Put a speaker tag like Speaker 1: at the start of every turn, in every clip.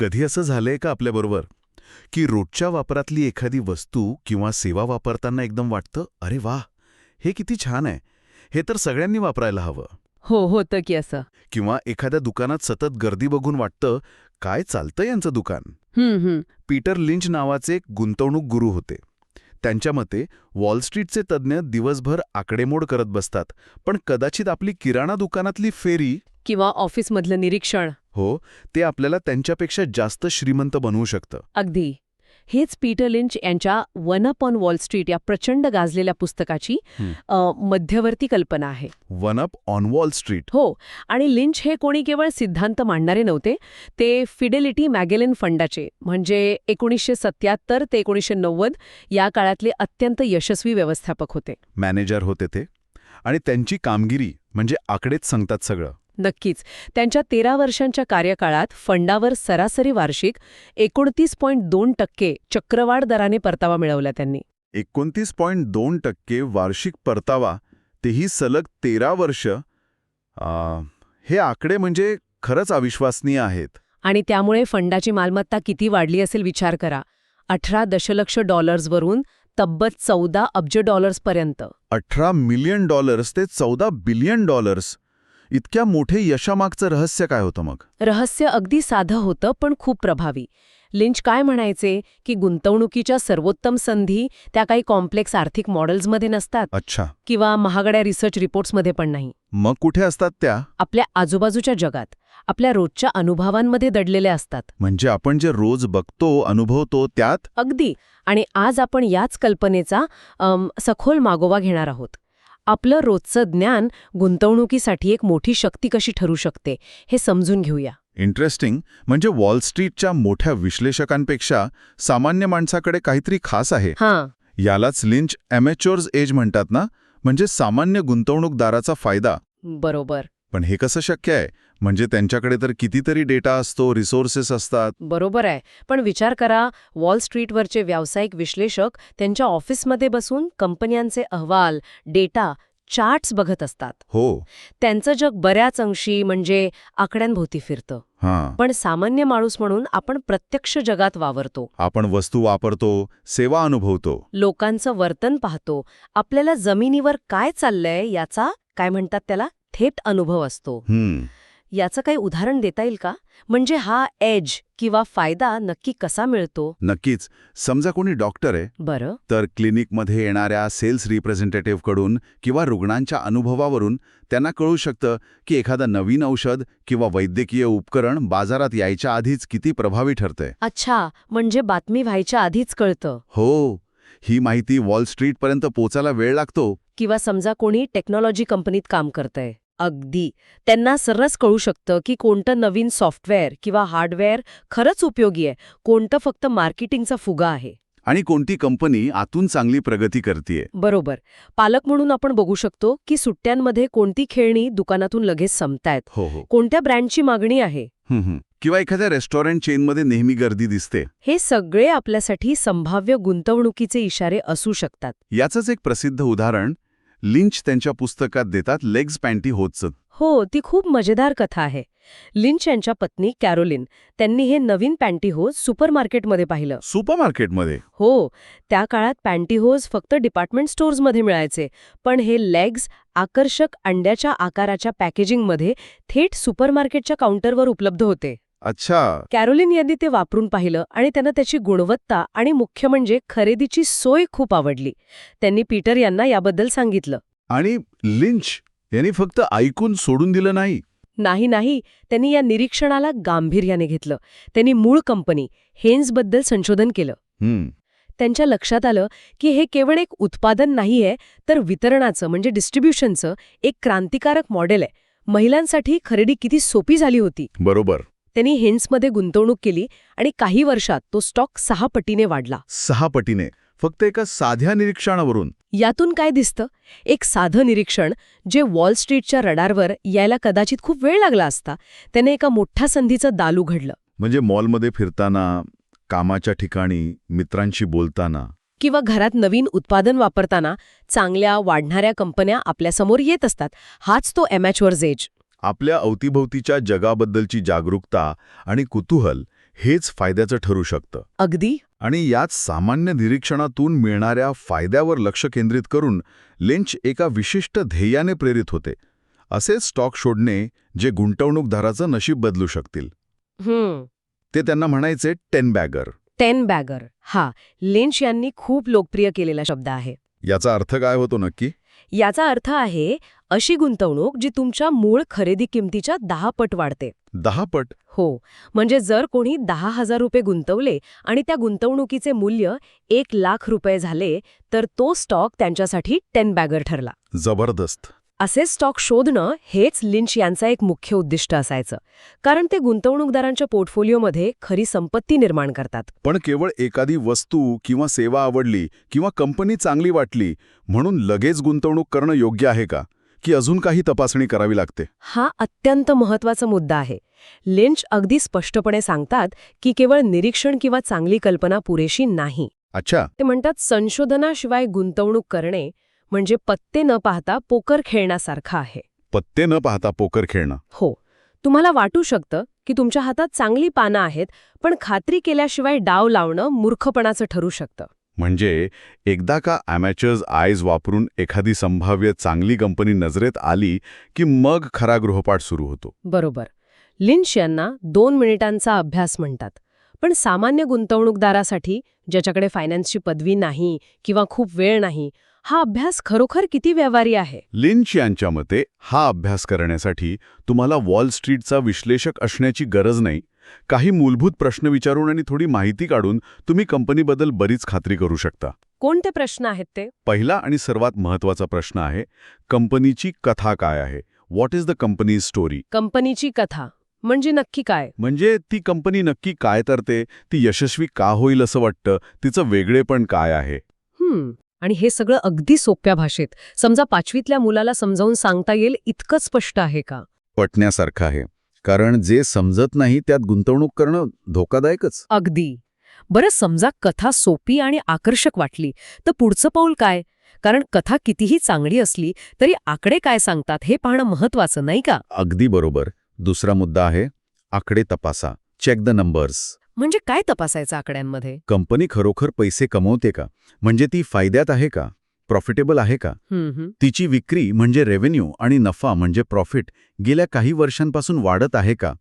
Speaker 1: कधी असं झालंय का आपल्याबरोबर की रोजच्या वापरातली एखादी वस्तू किंवा सेवा वापरताना एकदम वाटतं, अरे वाह, हे किती छान आहे, हे तर सगळ्यांनी वापरायला हवं.
Speaker 2: हो, होतं की असं.
Speaker 1: किंवा एखाद्या दुकानात सतत गर्दी बघून वाटतं, काय चालतं यांचं दुकान.
Speaker 2: हं.
Speaker 1: पीटर लिंच नावाचे एक गुंतवणूक गुरू होते. त्यांच्या मते वॉल स्ट्रीटचे तज्ज्ञ दिवसभर आकडेमोड करत बसतात, पण कदाचित आपली किराणा दुकानातली फेरी
Speaker 2: किंवा ऑफिसमधलं निरीक्षण.
Speaker 1: हो, ते आपल्याला त्यांच्यापेक्षा जास्त श्रीमंत बनवू शकतं.
Speaker 2: अगदी. हेच पीटर लिंच यांच्या one up on wall street या प्रचंड गाजलेल्या पुस्तकाची मध्यवर्ती कल्पना आहे.
Speaker 1: One up on wall street.
Speaker 2: हो, आणि लिंच हे कोणी केवळ सिद्धांत मांडणारे नव्हते, ते फिडेलिटी मॅगेलिन फंडाचे म्हणजे 1977 ते 1990 या काळातले अत्यंत यशस्वी व्यवस्थापक होते.
Speaker 1: मॅनेजर होते ते, आणि त्यांची कामगिरी म्हणजे आकडेच सांगतात सगळं.
Speaker 2: नक्कीच. त्यांच्या 13 वर्षांच्या कार्यकाळात फंडावर सरासरी वार्षिक 29.2% चक्रवाढ दराने परतावा मिळवला त्यांनी.
Speaker 1: 29.2% वार्षिक परतावा, तेही सलग 13 वर्ष. हे आकडे म्हणजे खरंच अविश्वसनीय आहेत.
Speaker 2: आणि त्यामुळे फंडाची मालमत्ता किती वाढली असेल विचार करा. 18 दशलक्ष डॉलर्सवरून तब्बल 14 अब्ज डॉलर्सपर्यंत.
Speaker 1: 18 मिलियन डॉलर्स ते 14 बिलियन डॉलर्स. इतक्या मोठे यशामागचं रहस्य काय होतं मग?
Speaker 2: रहस्य अगदी साधं होतं पण खूप प्रभावी. लिंच काय म्हणायचे की गुंतवणुकीच्या सर्वोत्तम संधी त्या काही कॉम्प्लेक्स आर्थिक मॉडेल्समध्ये नसतात.
Speaker 1: अच्छा.
Speaker 2: किंवा महागड्या रिसर्च रिपोर्ट्समध्ये पण नाही.
Speaker 1: मग कुठे असतात त्या?
Speaker 2: आपल्या आजूबाजूच्या जगात, आपल्या रोजच्या अनुभवांमध्ये दडलेल्या असतात.
Speaker 1: म्हणजे आपण जे रोज बघतो, अनुभवतो त्यात.
Speaker 2: अगदी. आणि आज आपण याच कल्पनेचा सखोल मागोवा घेणार आहोत. आपलं रोजचं ज्ञान गुंतवणुकीसाठी एक मोठी शक्ती कशी ठरू शकते हे समजून घेऊया.
Speaker 1: इंटरेस्टिंग. म्हणजे वॉल स्ट्रीटच्या मोठ्या विश्लेषकांपेक्षा सामान्य माणसाकडे काहीतरी खास आहे.
Speaker 2: हां.
Speaker 1: यालाच लिंच ॲमेच्युअर्स एज म्हणतात ना, म्हणजे सामान्य गुंतवणूकदाराचा फायदा.
Speaker 2: बरोबर.
Speaker 1: पण हे कसं शक्य आहे? म्हणजे त्यांच्याकडे तर कितीतरी डेटा असतो, रिसोर्सेस असतात.
Speaker 2: बरोबर आहे. पण विचार करा, वॉल स्ट्रीटवरचे व्यावसायिक विश्लेषक त्यांच्या ऑफिसमध्ये बसून कंपन्यांचे अहवाल, डेटा, चार्ट्स बघत असतात.
Speaker 1: हो.
Speaker 2: त्यांचं जग बऱ्याच अंशी म्हणजे आकड्यांभोवती फिरतं.
Speaker 1: हां.
Speaker 2: पण सामान्य माणूस म्हणून आपण प्रत्यक्ष जगात वावरतो.
Speaker 1: आपण वस्तू वापरतो, सेवा अनुभवतो.
Speaker 2: लोकांचं वर्तन पाहतो. आपल्याला जमिनीवर काय चाललंय याचा, काय म्हणतात त्याला, थेट अनुभव असतो. याचं काही उदाहरण देता येईल का? म्हणजे हा एज किंवा फायदा नक्की कसा मिळतो?
Speaker 1: नक्कीच. समजा कोणी डॉक्टर आहे,
Speaker 2: बरं.
Speaker 1: तर क्लिनिकमध्ये येणाऱ्या सेल्स रिप्रेझेंटेटिव्हकडून किंवा रुग्णांच्या अनुभवावरून त्यांना कळू शकतं की एखादं नवीन औषध किंवा वैद्यकीय उपकरण बाजारात यायच्या आधीच किती प्रभावी ठरतंय.
Speaker 2: अच्छा, म्हणजे बातमी व्हायच्या आधीच कळतं.
Speaker 1: हो. ही माहिती वॉल स्ट्रीटपर्यंत पोचायला वेळ लागतो.
Speaker 2: किंवा समजा कोणी टेक्नॉलॉजी कंपनीत काम करतंय. अगदी. त्यांना सर्रास कळू शकतं की कोणतं नवीन सॉफ्टवेअर किंवा हार्डवेअर खरंच उपयोगी आहे, कोणतं फक्त मार्केटिंगचा फुगा आहे.
Speaker 1: आणि कोणती कंपनी आतून चांगली प्रगती करतेय.
Speaker 2: बरोबर. पालक म्हणून आपण बघू शकतो की सुट्ट्यांमध्ये कोणती खेळणी दुकानातून लगेच संपतायत,
Speaker 1: हो हो.
Speaker 2: कोणत्या ब्रँडची मागणी आहे.
Speaker 1: किंवा एखाद्या रेस्टॉरंट चेनमध्ये नेहमी गर्दी दिसते.
Speaker 2: हे सगळे आपल्यासाठी संभाव्य गुंतवणुकीचे इशारे असू शकतात.
Speaker 1: याचंच एक प्रसिद्ध उदाहरण लिंच त्यांच्या पुस्तकात देतात, लेग्स पॅन्टीहोजचं.
Speaker 2: हो, ती खूप मजेदार कथा आहे. लिंच यांच्या पत्नी कॅरोलिन, त्यांनी हे नवीन पॅन्टीहोज सुपरमार्केटमध्ये पाहिलं.
Speaker 1: सुपरमार्केटमध्ये?
Speaker 2: हो. त्या काळात पॅन्टीहोज फक्त डिपार्टमेंट स्टोअर्समध्ये मिळायचे, पण हे लेग्स आकर्षक अंड्याच्या आकाराच्या पॅकेजिंगमध्ये थेट सुपरमार्केटच्या काउंटरवर उपलब्ध होते.
Speaker 1: अच्छा.
Speaker 2: कॅरोलिन यांनी ते वापरून पाहिलं आणि त्यांना त्याची गुणवत्ता आणि मुख्य म्हणजे खरेदीची सोय खूप आवडली. त्यांनी पीटर यांना याबद्दल सांगितलं.
Speaker 1: आणि लिंच यांनी फक्त ऐकून सोडून दिलं नाही.
Speaker 2: नाही. त्यांनी या निरीक्षणाला गांभीर्याने घेतलं. त्यांनी मूळ कंपनी हेन्सबद्दल संशोधन केलं. त्यांच्या लक्षात आलं की हे केवळ एक उत्पादन नाहीये, तर वितरणाचं म्हणजे डिस्ट्रीब्युशनचं एक क्रांतिकारक मॉडेल आहे. महिलांसाठी खरेदी किती सोपी झाली होती.
Speaker 1: बरोबर.
Speaker 2: त्यांनी हेन्समध्ये गुंतवणूक केली आणि काही वर्षात तो स्टॉक 6 पटीने वाढला.
Speaker 1: 6 पटीने? फक्त एका साध्या निरीक्षणावरून?
Speaker 2: यातून काय दिसतं? एक साधं निरीक्षण जे वॉल स्ट्रीटच्या रडारवर यायला कदाचित खूप वेळ लागला असता, त्याने एका मोठ्या संधीचं दाल उघडलं.
Speaker 1: म्हणजे मॉलमध्ये फिरताना, कामाच्या ठिकाणी, मित्रांशी बोलताना
Speaker 2: किंवा घरात नवीन उत्पादन वापरताना चांगल्या वाढणाऱ्या कंपन्या आपल्यासमोर येत असतात. हाच तो ॲमेच्युअर्स एज.
Speaker 1: आपल्या अवतीभोवतीच्या जगाबद्दलची जागरूकता आणि कुतूहल हेच फायद्याचं ठरू शकतं.
Speaker 2: अगदी.
Speaker 1: आणि याच सामान्य निरीक्षणातून मिळणाऱ्या फायद्यावर लक्ष केंद्रित करून लिंच एका विशिष्ट ध्येयाने प्रेरित होते. असे स्टॉक शोधणे जे गुंतवणूकदाराचं नशीब बदलू शकतील. ते त्यांना म्हणायचे 10 बॅगर.
Speaker 2: 10 बॅगर हा लिंच यांनी खूप लोकप्रिय केलेला शब्द आहे.
Speaker 1: याचा अर्थ काय होतो नक्की?
Speaker 2: याचा अर्थ आहे अशी गुंतवणूक जी तुमच्या मूळ खरेदी किमतीच्या 10 पट वाढते.
Speaker 1: 10 पट?
Speaker 2: हो, म्हणजे जर कोणी 10,000 रुपये गुंतवले आणि त्या गुंतवणुकीचे मूल्य 1,00,000 रुपये झाले तर तो स्टॉक त्यांच्यासाठी 10 बॅगर ठरला.
Speaker 1: जबरदस्त.
Speaker 2: असे स्टॉक शोधणं हेच लिंच यांचा एक मुख्य उद्दिष्ट असायचं, कारण ते गुंतवणूकदारांच्या पोर्टफोलिओमध्ये खरी संपत्ती निर्माण करतात.
Speaker 1: पण केवळ एखादी वस्तू किंवा सेवा आवडली किंवा कंपनी चांगली वाटली म्हणून लगेच गुंतवणूक करणं योग्य आहे का? की अजून काही तपासणी करावी लागते?
Speaker 2: हा अत्यंत महत्त्वाचा मुद्दा आहे. लिंच अगदी स्पष्टपणे सांगतात की केवळ निरीक्षण किंवा चांगली कल्पना पुरेशी नाही.
Speaker 1: अच्छा.
Speaker 2: ते म्हणतात संशोधनाशिवाय गुंतवणूक करणे म्हणजे पत्ते न पाहता पोकर खेळण्यासारखं आहे.
Speaker 1: पत्ते न पाहता पोकर खेळणं?
Speaker 2: हो. तुम्हाला वाटू शकतं की तुमच्या हातात चांगली पानं आहेत, पण खात्री केल्याशिवाय डाव लावणं मूर्खपणाचं ठरू शकतं.
Speaker 1: म्हणजे एकदा का अमॅचर्स आयज वापरून एखादी संभाव्य चांगली कंपनी नजरेत आली की मग खरा गृहपाठ सुरू होतो.
Speaker 2: बरोबर. लिंच यांना 2 मिनिटांचा अभ्यास म्हणतात. पण सामान्य गुंतवणूकदारासाठी ज्याच्याकडे फायनान्सची पदवी नाही किंवा खूप वेळ नाही, हा अभ्यास खरोखर किती व्यवहारी आहे?
Speaker 1: लिंच यांच्या मते हा अभ्यास करण्यासाठी तुम्हाला वॉल स्ट्रीटचा विश्लेषक असण्याची गरज नाही. काही मूलभूत प्रश्न विचारून आणि थोडी माहिती काढून तुम्ही कंपनीबद्दल बरीच खात्री करू शकता.
Speaker 2: कोणते प्रश्न आहेत ते?
Speaker 1: पहिला आणि सर्वात महत्त्वाचा प्रश्न आहे, कंपनीची कथा काय आहे? What is the companies story?
Speaker 2: कंपनीची कथा म्हणजे नक्की काय?
Speaker 1: म्हणजे ती कंपनी नक्की काय करते, ती यशस्वी का होईल असं वाटतं, तिचं वेगळेपण काय आहे?
Speaker 2: आणि हे सगळं अगदी सोप्या भाषेत, समजा 5वीतल्या मुलाला समजावून सांगता येईल इतकं स्पष्ट आहे का?
Speaker 1: पटण्यासारखं आहे. कारण जे समजत नाही त्यात गुंतवणूक करणं धोकादायकच.
Speaker 2: अगदी. बरं, समजा कथा सोपी आणि आकर्षक वाटली तर पुढचं पाऊल काय? कारण कथा कितीही चांगली असली तरी आकडे काय सांगतात हे पाहणं महत्वाचं नाही का?
Speaker 1: अगदी बरोबर. दुसरा मुद्दा आहे आकडे तपासा. Check the numbers.
Speaker 2: म्हणजे काय तपासायचं आकड्यांमध्ये?
Speaker 1: कंपनी खरोखर पैसे कमवते का? म्हणजे ती फायद्यात आहे का? प्रॉफिटेबल आहे का? तिची विक्री म्हणजे रेव्हेन्यू आणि नफा म्हणजे प्रॉफिट गेल्या काही वर्षांपासून वाढत आहे का?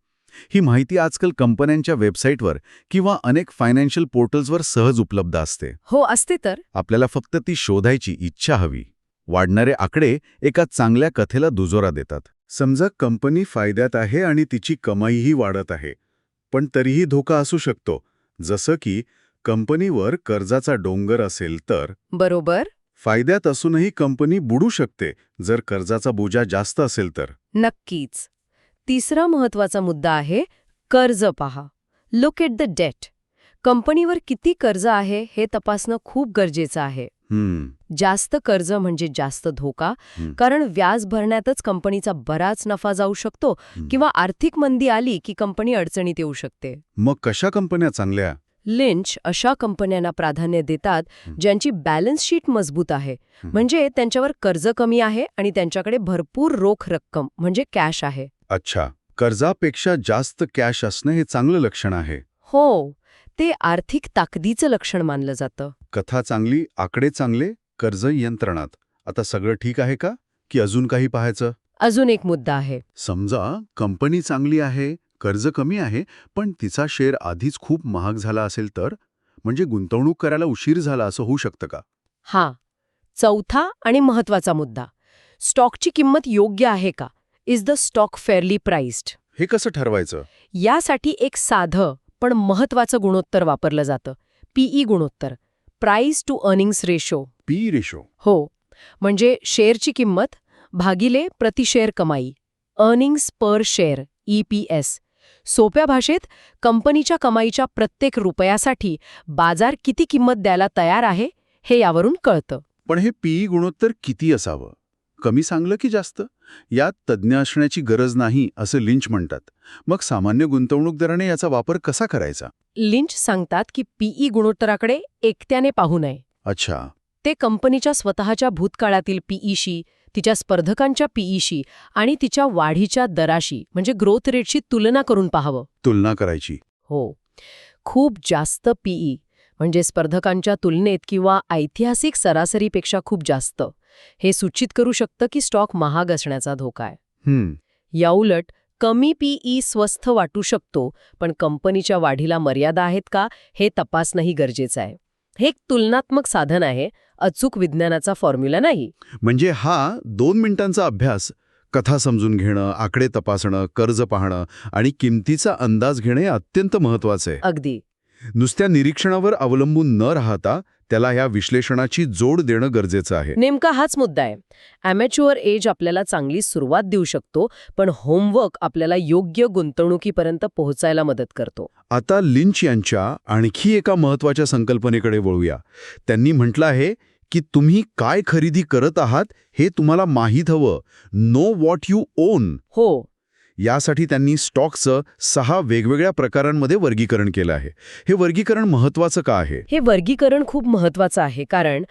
Speaker 1: ही माहिती आजकाल कंपन्यांच्या वेबसाईटवर किंवा अनेक फायनान्शियल पोर्टल्सवर सहज उपलब्ध असते.
Speaker 2: हो, असते तर.
Speaker 1: आपल्याला फक्त ती शोधायची इच्छा हवी. वाढणारे आकडे एका चांगल्या कथेला दुजोरा देतात. समजा कंपनी फायद्यात आहे आणि तिची कमाईही वाढत आहे, पण तरीही धोका असू शकतो. जसं की कंपनीवर कर्जाचा डोंगर असेल तर.
Speaker 2: बरोबर.
Speaker 1: फायद्यात असूनही कंपनी बुडू शकते जर कर्जाचा बोजा जास्त असेल तर.
Speaker 2: नक्कीच. तिसरा महत्वाचा मुद्दा आहे कर्ज पहा. Look at the debt. कंपनीवर किती कर्ज आहे हे तपासणं खूप गरजेचं आहे. जास्त कर्ज म्हणजे जास्त धोका, कारण व्याज भरण्यातच कंपनीचा बराच नफा जाऊ शकतो किंवा आर्थिक मंदी आली की कंपनी अडचणीत येऊ शकते.
Speaker 1: मग कशा कंपन्या चांगल्या?
Speaker 2: लिंच अशा कंपन्यांना प्राधान्य देतात ज्यांची बॅलन्स शीट मजबूत आहे, म्हणजे त्यांच्यावर कर्ज कमी आहे आणि त्यांच्याकडे भरपूर रोख रक्कम म्हणजे कॅश आहे.
Speaker 1: अच्छा, कर्जापेक्षा जास्त कॅश असणं हे चांगलं लक्षण आहे.
Speaker 2: हो, ते आर्थिक ताकदीचं लक्षण मानलं जातं.
Speaker 1: कथा चांगली, आकडे चांगले, कर्ज यंत्रणात. आता सगळं ठीक आहे का? की अजून काही पाहायचं?
Speaker 2: अजून एक मुद्दा आहे. समजा
Speaker 1: कंपनी चांगली आहे, कर्ज कमी आहे, पण तिचा शेअर आधीच खूप महाग झाला असेल तर? म्हणजे गुंतवणूक करायला उशीर झाला असं होऊ शकतं का?
Speaker 2: हां. चौथा आणि महत्वाचा मुद्दा. स्टॉकची किंमत योग्य आहे का? Is the stock fairly priced?
Speaker 1: हे कसं ठरवायचं?
Speaker 2: यासाठी एक साधं पण महत्वाचं गुणोत्तर वापरलं जातं. पीई गुणोत्तर. Price to earnings ratio.
Speaker 1: P ratio?
Speaker 2: हो. म्हणजे शेअरची किंमत भागिले प्रति शेअर कमाई. Earnings per share, EPS. सोप्या भाषेत कंपनीच्या कमाईच्या प्रत्येक रुपयासाठी बाजार किती किंमत द्यायला तयार आहे हे यावरून कळतं.
Speaker 1: पण हे पीई गुणोत्तर किती असावं? कमी सांगलं की जास्त? यात तज्ज्ञ असण्याची गरज नाही असं लिंच म्हणतात. मग सामान्य गुंतवणूकदाराने याचा वापर कसा करायचा?
Speaker 2: लिंच सांगतात की पीई गुणोत्तराकडे एकट्याने पाहू नये.
Speaker 1: अच्छा.
Speaker 2: ते कंपनीच्या स्वतःच्या भूतकाळातील पीईशी, तिच्या स्पर्धकांच्या पीईशी आणि तिच्या वाढीच्या दराशी म्हणजे ग्रोथ रेटशी तुलना करून पाहावं.
Speaker 1: तुलना करायची.
Speaker 2: हो. खूप जास्त पीई म्हणजे स्पर्धकांच्या तुलनेत किंवा ऐतिहासिक सरासरीपेक्षा खूप जास्त हे सूचित करू शकतं की स्टॉक महाग असण्याचा धोका आहे. याउलट कमी पीई स्वस्थ वाटू शकतो, पण कंपनीच्या वाढीला मर्यादा आहेत का हे तपासणंही गरजेचं आहे. हे एक तुलनात्मक साधन आहे, अचूक विज्ञानाचा फॉर्म्युला नाही.
Speaker 1: म्हणजे हा 2 मिनिटांचा अभ्यास, कथा समजून घेणं, आकडे तपासणं, कर्ज पाहणं आणि किमतीचा अंदाज घेणे अत्यंत महत्वाचं आहे.
Speaker 2: अगदी.
Speaker 1: नुसत्या निरीक्षणावर अवलंबून न राहता त्याला ह्या विश्लेषणाची जोड देणं गरजेचं आहे.
Speaker 2: नेमका हाच मुद्दा आहे. ॲमेच्युअर एज आपल्याला चांगली सुरुवात देऊ शकतो, पण होमवर्क आपल्याला योग्य गुंतवणुकीपर्यंत पोहोचायला मदत करतो.
Speaker 1: आता लिंच यांच्या आणखी एका महत्वाच्या संकल्पनेकडे वळूया. त्यांनी म्हटलं आहे की तुम्ही काय खरेदी करत आहात हे तुम्हाला माहीत हवं. Know what you on.
Speaker 2: हो.
Speaker 1: यासाठी त्यांनी स्टॉक्सचं 6 वेगवेगळ्या प्रकारांमध्ये वर्गीकरण केलं आहे. हे वर्गीकरण महत्वाचं का आहे?
Speaker 2: हे वर्गीकरण खूप महत्वाचं आहे, कारण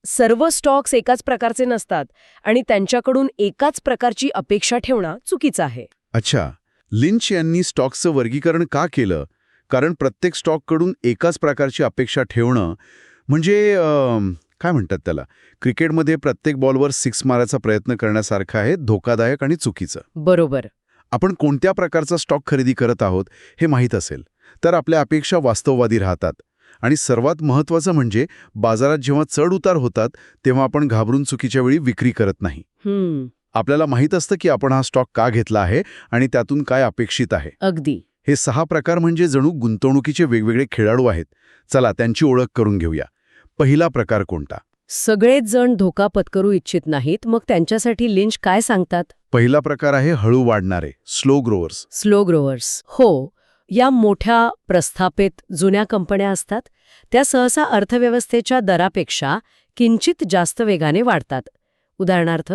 Speaker 2: सर्व स्टॉक्स एकाच प्रकारचे नसतात आणि त्यांच्याकडून एकाच प्रकारची अपेक्षा ठेवणं चुकीचं आहे.
Speaker 1: अच्छा, लिंच यांनी स्टॉक्सचं वर्गीकरण का केलं? कारण प्रत्येक स्टॉककडून एकाच प्रकारची अपेक्षा ठेवणं म्हणजे काय म्हणतात त्याला, क्रिकेटमध्ये प्रत्येक बॉलवर 6 मारायचा प्रयत्न करण्यासारखं आहे, धोकादायक आणि चुकीचं.
Speaker 2: बरोबर.
Speaker 1: आपण कोणत्या प्रकारचा स्टॉक खरेदी करत आहोत हे माहीत असेल तर आपल्या अपेक्षा वास्तववादी राहतात. आणि सर्वात महत्त्वाचं म्हणजे बाजारात जेव्हा चढ उतार होतात तेव्हा आपण घाबरून चुकीच्या वेळी विक्री करत नाही. आपल्याला माहीत असतं की आपण हा स्टॉक का घेतला आहे आणि त्यातून काय अपेक्षित आहे.
Speaker 2: अगदी.
Speaker 1: हे 6 प्रकार म्हणजे जणू गुंतवणुकीचे वेगवेगळे खेळाडू आहेत. चला त्यांची ओळख करून घेऊया. पहिला प्रकार कोणता?
Speaker 2: सगळेच जण धोका पत्करू इच्छित नाहीत, मग त्यांच्यासाठी लिंच काय सांगतात?
Speaker 1: पहिला प्रकार आहे हळू वाढणारे, स्लो ग्रोवर्स.
Speaker 2: Slow growers. हो. या मोठ्या प्रस्थापित जुन्या कंपन्या असतात, त्या सहसा अर्थव्यवस्थेच्या दरापेक्षा किंचित जास्त वेगाने वाढतात. उदाहरणार्थ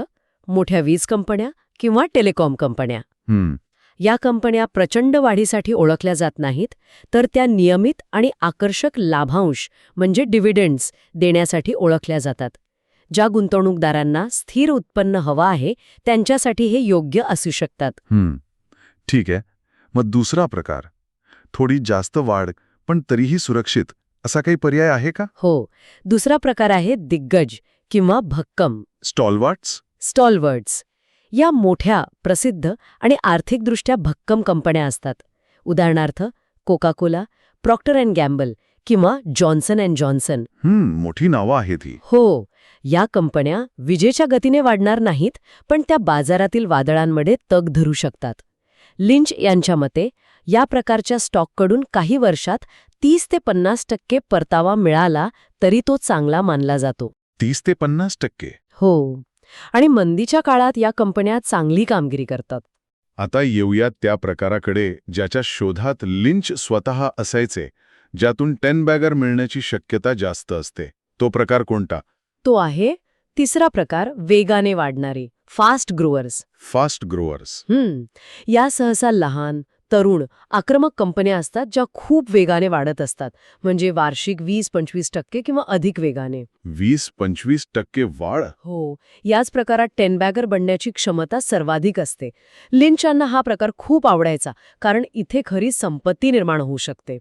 Speaker 2: मोठ्या वीज कंपन्या किंवा टेलिकॉम कंपन्या. या कंपन्या प्रचंड वाढीसाठी ओळखल्या जात नाहीत, तर त्या नियमित आणि आकर्षक लाभांश म्हणजे डिव्हिडंड्स देण्यासाठी ओळखल्या जातात. ज्या गुंतवणूकदारांना स्थिर उत्पन्न हवं आहे त्यांच्यासाठी हे योग्य असू शकतात.
Speaker 1: ठीक आहे. मग दुसरा प्रकार, थोडी जास्त वाढ पण तरीही सुरक्षित, असा काही पर्याय आहे का?
Speaker 2: हो. दुसरा प्रकार आहे दिग्गज किंवा भक्कम.
Speaker 1: स्टॉलवर्ट्स.
Speaker 2: स्टॉलवर्ड्स. या मोठ्या, प्रसिद्ध आणि आर्थिकदृष्ट्या भक्कम कंपन्या असतात. उदाहरणार्थ कोका-कोला, प्रॉक्टर अँड गॅम्बल किंवा जॉन्सन अँड जॉन्सन.
Speaker 1: मोठी नावं आहेत ही.
Speaker 2: हो. या कंपन्या विजेच्या गतीने वाढणार नाहीत, पण त्या बाजारातील वादळांमध्ये तग धरू शकतात. लिंच यांच्या मते या प्रकारच्या स्टॉककडून काही वर्षात 30 ते 50% परतावा मिळाला तरी तो चांगला मानला जातो.
Speaker 1: 30 ते 50%?
Speaker 2: हो. आणि मंदीच्या काळात या कंपन्या चांगली कामगिरी करतात.
Speaker 1: आता येऊयात त्या प्रकाराकडे ज्याच्या शोधात लिंच स्वतः असायचे, ज्यातून 10 बॅगर मिळण्याची शक्यता जास्त असते. तो प्रकार कोणता?
Speaker 2: तो आहे तिसरा प्रकार, वेगाने वाढणारे, फास्ट ग्रोअर्स.
Speaker 1: Fast growers.
Speaker 2: या सहसा लहान, तरुण, आक्रमक कंपन्या असतात ज्या खूप वेगाने वाढत असतात, म्हणजे वार्षिक 20-25% किंवा अधिक वेगाने.
Speaker 1: 20-25% वाढ?
Speaker 2: हो. याच प्रकारात 10 बॅगर बनण्याची क्षमता सर्वाधिक असते. लिंच यांना हा प्रकार खूप आवडायचा, कारण इथे खरी संपत्ती निर्माण होऊ शकते.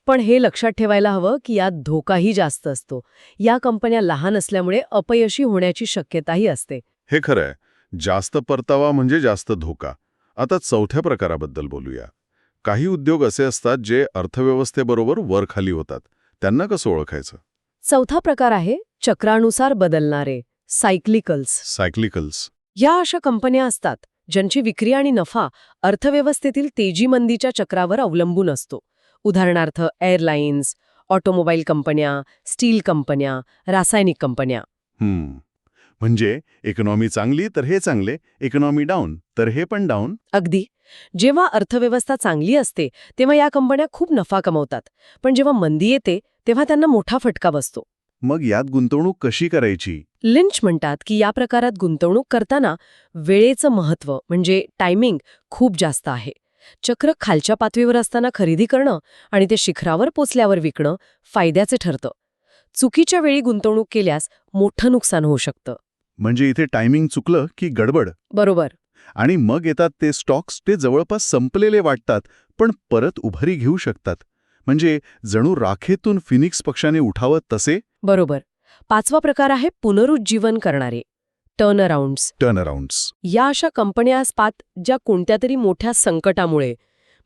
Speaker 2: पण हे लक्षात ठेवायला हवं की यात धोकाही जास्त असतो. या कंपन्या लहान असल्यामुळे अपयशी होण्याची शक्यताही असते.
Speaker 1: हे खरं आहे. जास्त परतावा म्हणजे जास्त धोका. आता चौथ्या प्रकाराबद्दल बोलूया. काही उद्योग असे असतात जे अर्थव्यवस्थेबरोबर वर-खाली होतात. त्यांना कसं ओळखायचं?
Speaker 2: चौथा प्रकार आहे चक्रानुसार बदलणारे, सायक्लिकल्स. या अशा कंपन्या असतात ज्यांची विक्री आणि नफा अर्थव्यवस्थेतील तेजी-मंदीच्या चक्रावर अवलंबून असतो. उदाहरणार्थ एअरलाइन्स, ऑटोमोबाईल कंपन्या, स्टील कंपन्या, रासायनिक कंपन्या.
Speaker 1: म्हणजे इकॉनॉमी चांगली तर हे चांगले, इकॉनॉमी डाऊन तर हे पण डाऊन.
Speaker 2: अगदी. जेव्हा अर्थव्यवस्था चांगली असते तेव्हा या कंपन्या खूप नफा कमवतात, पण जेव्हा मंदी येते तेव्हा त्यांना मोठा फटका बसतो.
Speaker 1: मग यात गुंतवणूक कशी करायची?
Speaker 2: लिंच म्हणतात की या प्रकारात गुंतवणूक करताना वेळेचं महत्त्व म्हणजे टायमिंग खूप जास्त आहे. चक्र खालच्या पातळीवर असताना खरेदी करणं आणि ते शिखरावर पोचल्यावर विकणं फायद्याचे ठरतं. चुकीच्या वेळी गुंतवणूक केल्यास मोठं नुकसान होऊ शकतं.
Speaker 1: म्हणजे इथे टायमिंग चुकलं की गडबड.
Speaker 2: बरोबर.
Speaker 1: आणि मग येतात ते स्टॉक्स, ते जवळपास संपलेले वाटतात पण परत उभारी घेऊ शकतात. म्हणजे जणू राखेतून फिनिक्स पक्षाने उठावं तसे.
Speaker 2: बरोबर. 5वा प्रकार आहे पुनरुज्जीवन करणारे टर्नअराउंड्स.
Speaker 1: टर्नअराउंड्स.
Speaker 2: या अशा कंपन्या असतात ज्या कोणत्या तरी मोठ्या संकटामुळे,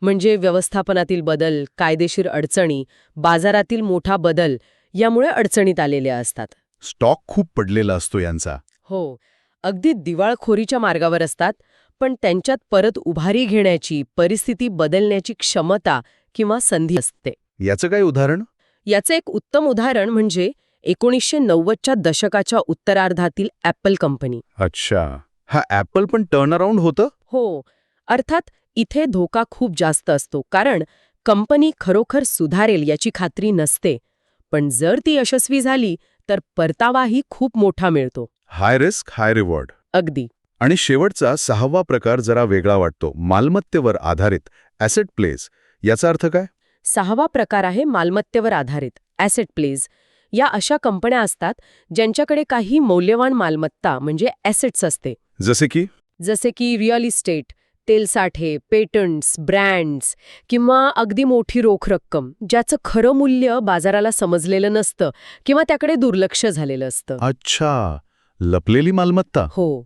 Speaker 2: म्हणजे व्यवस्थापनातील बदल, कायदेशीर अडचणी, बाजारातील मोठा बदल, यामुळे अडचणीत आलेल्या असतात.
Speaker 1: स्टॉक खूप पडलेला असतो यांचा.
Speaker 2: हो, अगदी दिवाळखोरीच्या मार्गावर असतात, पण त्यांच्यात परत उभारी घेण्याची, परिस्थिती बदलण्याची क्षमता किंवा संधी असते.
Speaker 1: याचं काय उदाहरण?
Speaker 2: याचं एक उत्तम उदाहरण म्हणजे 1990च्या दशकाच्या उत्तरार्धातील ॲपल कंपनी.
Speaker 1: अच्छा, हा ॲपल पण टर्नअराउंड होतं?
Speaker 2: हो, अर्थात इथे धोका खूप जास्त असतो, कारण कंपनी खरोखर सुधारेल याची खात्री नसते. पण जर ती यशस्वी झाली तर परतावाही खूप मोठा मिळतो.
Speaker 1: हाय रिस्क हाय रिवॉर्ड.
Speaker 2: अगदी.
Speaker 1: आणि शेवटचा 6वा प्रकार जरा वेगळा वाटतो, मालमत्तेवर आधारित ॲसेट प्लेस. याचा अर्थ काय?
Speaker 2: 6वा प्रकार आहे मालमत्तेवर आधारित ॲसेट प्लेज. या अशा कंपन्या असतात ज्यांच्याकडे काही मौल्यवान मालमत्ता म्हणजे ॲसेट्स असते. जसे की रिअल इस्टेट, तेलसाठे, पेटंट्स, ब्रँड्स किंवा अगदी मोठी रोख रक्कम, ज्याचं खरं मूल्य बाजाराला समजलेलं नसतं किंवा त्याकडे दुर्लक्ष झालेलं असतं.
Speaker 1: अच्छा, लपलेली मालमत्ता.
Speaker 2: हो.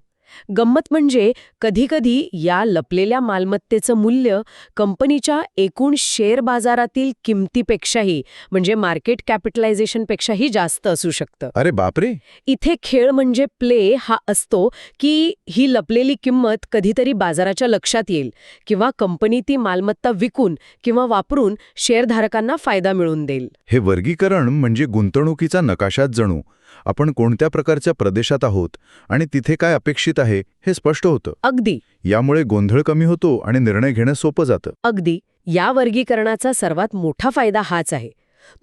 Speaker 2: गंमत म्हणजे कधीकधी या लपलेल्या मालमत्तेचं मूल्य कंपनीच्या एकूण शेअर बाजारातील किमतीपेक्षाही, म्हणजे मार्केट कॅपिटलायझेशनपेक्षाही जास्त असू शकतं.
Speaker 1: अरे बापरे.
Speaker 2: इथे खेळ म्हणजे प्ले हा असतो की ही लपलेली किंमत कधीतरी बाजाराच्या लक्षात येईल किंवा कंपनी ती मालमत्ता विकून किंवा वापरून शेअरधारकांना फायदा मिळवून देईल.
Speaker 1: हे वर्गीकरण म्हणजे गुंतवणुकीचा नकाशात जणू आपण कोणत्या प्रकारच्या प्रदेशात आहोत आणि तिथे काय अपेक्षित आहे हे स्पष्ट होतं.
Speaker 2: अगदी.
Speaker 1: यामुळे गोंधळ कमी होतो आणि निर्णय घेणं सोपं जातं.
Speaker 2: अगदी. या वर्गीकरणाचा सर्वात मोठा फायदा हाच आहे.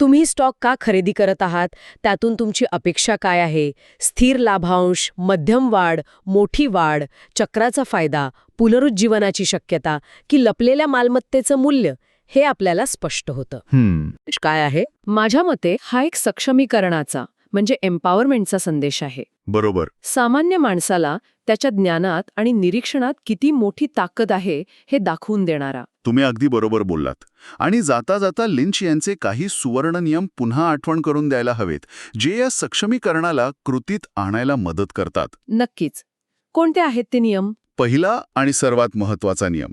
Speaker 2: तुम्ही स्टॉक का खरेदी करत आहात, त्यातून तुमची अपेक्षा काय आहे, स्थिर लाभांश, मध्यम वाढ, मोठी वाढ, चक्राचा फायदा, पुनरुज्जीवनाची शक्यता की लपलेल्या मालमत्तेचं मूल्य, हे आपल्याला स्पष्ट होतं. काय आहे? माझ्या मते हा एक सक्षमीकरणाचा म्हणजे एम्पॉवरमेंटचा संदेश आहे.
Speaker 1: बरोबर.
Speaker 2: सामान्य माणसाला त्याच्या ज्ञानात आणि निरीक्षणात किती मोठी ताकद आहे हे दाखवून देणारा.
Speaker 1: तुम्ही अगदी बरोबर बोललात. आणि जाता जाता लिंच यांचे काही सुवर्ण नियम पुन्हा आठवण करून द्यायला हवेत, जे या सक्षमीकरणाला कृतीत आणायला मदत करतात.
Speaker 2: नक्कीच. कोणते आहेत ते नियम?
Speaker 1: पहिला आणि सर्वात महत्वाचा नियम,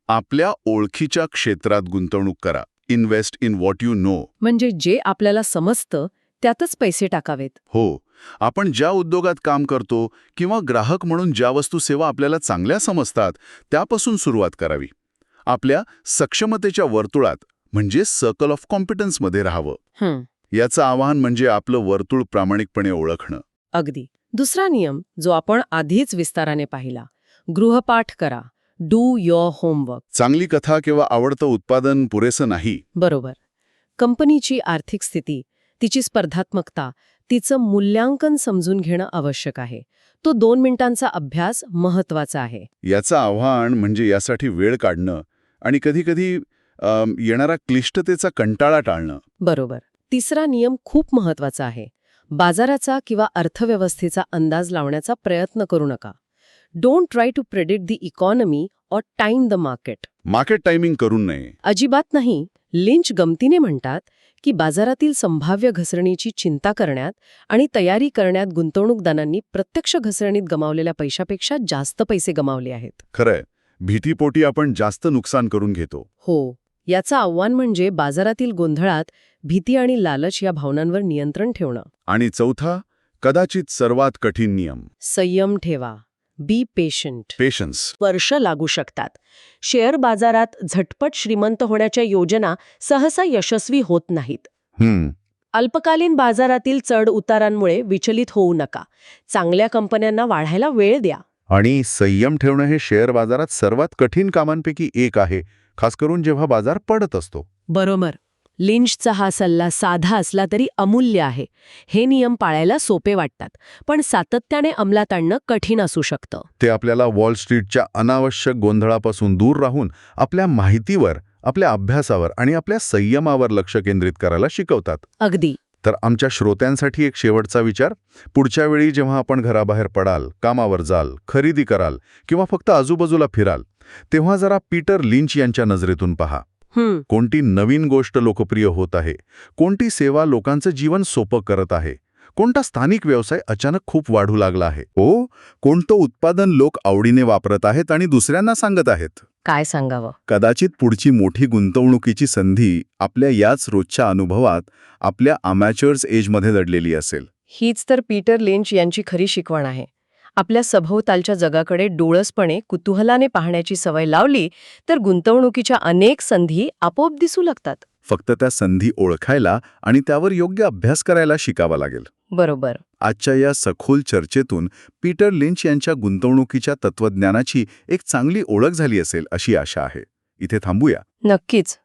Speaker 1: आपल्या ओळखीच्या क्षेत्रात गुंतवणूक करा. Invest in what you know.
Speaker 2: म्हणजे जे आपल्याला समजतं त्यातच पैसे टाकावेत.
Speaker 1: हो, आपण ज्या उद्योगात काम करतो किंवा ग्राहक म्हणून ज्या वस्तू सेवा आपल्याला चांगल्या समजतात त्यापासून सुरुवात करावी. आपल्या सक्षमतेच्या वर्तुळात म्हणजे सर्कल ऑफ कॉम्पिटन्समध्ये राहावं. याचं आवाहन म्हणजे आपलं वर्तुळ प्रामाणिकपणे ओळखणं.
Speaker 2: अगदी. दुसरा नियम जो आपण आधीच विस्ताराने पाहिला, गृहपाठ करा. Do your homework.
Speaker 1: चांगली कथा किंवा आवडतं उत्पादन पुरेसं नाही.
Speaker 2: बरोबर. कंपनीची आर्थिक स्थिती, तिची स्पर्धात्मकता, तिचं मूल्यांकन समजून घेणं आवश्यक आहे. तो 2 मिनिटांचा अभ्यास महत्वाचा आहे.
Speaker 1: याचं आव्हान म्हणजे यासाठी वेळ काढणं आणि कधीकधी येणारा क्लिष्टतेचा कंटाळा टाळणं.
Speaker 2: बरोबर. तिसरा नियम खूप महत्वाचा आहे. बाजाराचा किंवा अर्थव्यवस्थेचा अंदाज लावण्याचा प्रयत्न करू नका. Don't try to predict the economy or time the market.
Speaker 1: Market timing करू नये.
Speaker 2: अजिबात नाही. लिंच गमतीने म्हणतात की बाजारातील संभाव्य घसरणीची चिंता करण्यात आणि तयारी करण्यात गुंतवणूकदारांनी प्रत्यक्ष घसरणीत गमावलेल्या पैशापेक्षा जास्त पैसे गमावले आहेत.
Speaker 1: खरंय, भीतीपोटी आपण जास्त नुकसान करून घेतो.
Speaker 2: हो. याचं आव्हान म्हणजे बाजारातील गोंधळात भीती आणि लालच या भावनांवर नियंत्रण ठेवणं.
Speaker 1: आणि चौथा, कदाचित सर्वात कठीण नियम,
Speaker 2: संयम ठेवा. Be patient.
Speaker 1: पेशन्स.
Speaker 2: वर्ष लागू शकतात. शेअर बाजारात झटपट श्रीमंत होण्याच्या योजना सहसा यशस्वी होत नाहीत. अल्पकालीन बाजारातील चढ उतारांमुळे विचलित होऊ नका. चांगल्या कंपन्यांना वाढायला वेळ द्या.
Speaker 1: आणि संयम ठेवणं हे शेअर बाजारात सर्वात कठीण कामांपैकी एक आहे, खास करून जेव्हा बाजार पडत असतो.
Speaker 2: बरोबर. लिंचचा हा सल्ला साधा असला तरी अमूल्य आहे. हे नियम पाळायला सोपे वाटतात, पण सातत्याने अंमलात आणणं कठीण असू शकतं.
Speaker 1: ते आपल्याला वॉल स्ट्रीटच्या अनावश्यक गोंधळापासून दूर राहून आपल्या माहितीवर, आपल्या अभ्यासावर आणि आपल्या संयमावर लक्ष केंद्रित करायला शिकवतात.
Speaker 2: अगदी.
Speaker 1: तर आमच्या श्रोत्यांसाठी एक शेवटचा विचार. पुढच्या वेळी जेव्हा आपण घराबाहेर पडाल, कामावर जाल, खरेदी कराल किंवा फक्त आजूबाजूला फिराल, तेव्हा जरा पीटर लिंच यांच्या नजरेतून पहा. कोणती नवीन गोष्ट लोकप्रिय होत आहे, कोणती सेवा लोकांचं जीवन सोपं करत आहे, कोणता स्थानिक व्यवसाय अचानक खूप वाढू लागला आहे, कोणतं उत्पादन लोक आवडीने वापरत आहेत आणि दुसऱ्यांना सांगत आहेत.
Speaker 2: काय सांगावं?
Speaker 1: कदाचित पुढची मोठी गुंतवणुकीची संधी आपल्या याच रोजच्या अनुभवात, आपल्या अमॅच्युअर्स एजमध्ये दडलेली असेल.
Speaker 2: हीच तर पीटर लिंच यांची खरी शिकवण आहे. आपल्या सभोवतालच्या जगाकडे डोळसपणे कुतूहलाने पाहण्याची सवय लावली तर गुंतवणुकीच्या अनेक संधी आपोआप दिसू लागतात.
Speaker 1: फक्त त्या संधी ओळखायला आणि त्यावर योग्य अभ्यास करायला शिकावा लागेल.
Speaker 2: बरोबर.
Speaker 1: आजच्या या सखोल चर्चेतून पीटर लिंच यांच्या गुंतवणुकीच्या तत्वज्ञानाची एक चांगली ओळख झाली असेल अशी आशा आहे. इथे थांबूया.
Speaker 2: नक्कीच.